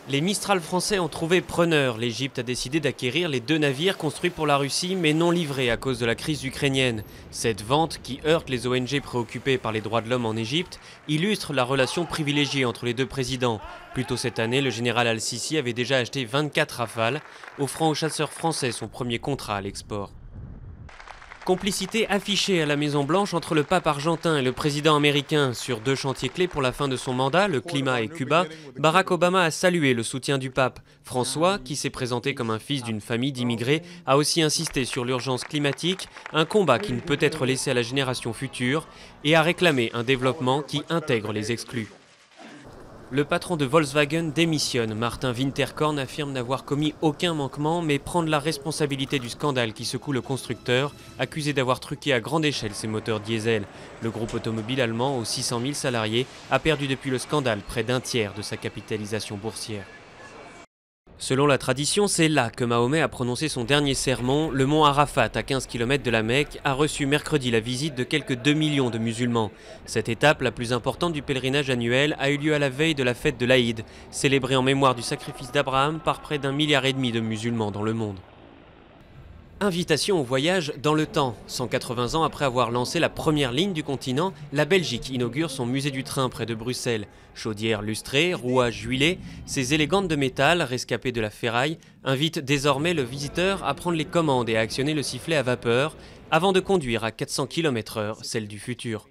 Les Mistral français ont trouvé preneur. L'Égypte a décidé d'acquérir les 2 navires construits pour la Russie mais non livrés à cause de la crise ukrainienne. Cette vente, qui heurte les ONG préoccupées par les droits de l'homme en Égypte, illustre la relation privilégiée entre les 2 présidents. Plus tôt cette année, le général Al-Sisi avait déjà acheté 24 Rafales, offrant aux chasseurs français son premier contrat à l'export. Complicité affichée à la Maison-Blanche entre le pape argentin et le président américain. Sur 2 chantiers clés pour la fin de son mandat, le climat et Cuba, Barack Obama a salué le soutien du pape. François, qui s'est présenté comme un fils d'une famille d'immigrés, a aussi insisté sur l'urgence climatique, un combat qui ne peut être laissé à la génération future, et a réclamé un développement qui intègre les exclus. Le patron de Volkswagen démissionne. Martin Winterkorn affirme n'avoir commis aucun manquement, mais prendre la responsabilité du scandale qui secoue le constructeur, accusé d'avoir truqué à grande échelle ses moteurs diesel. Le groupe automobile allemand, aux 600 000 salariés, a perdu depuis le scandale près d'un tiers de sa capitalisation boursière. Selon la tradition, c'est là que Mahomet a prononcé son dernier sermon. Le mont Arafat, à 15 km de la Mecque, a reçu mercredi la visite de quelques 2 millions de musulmans. Cette étape, la plus importante du pèlerinage annuel, a eu lieu à la veille de la fête de l'Aïd, célébrée en mémoire du sacrifice d'Abraham par près d'1,5 milliard de musulmans dans le monde. Invitation au voyage dans le temps. 180 ans après avoir lancé la première ligne du continent, la Belgique inaugure son musée du train près de Bruxelles. Chaudières lustrées, rouages huilés, ces élégantes de métal, rescapées de la ferraille, invitent désormais le visiteur à prendre les commandes et à actionner le sifflet à vapeur, avant de conduire à 400 km/h, celle du futur.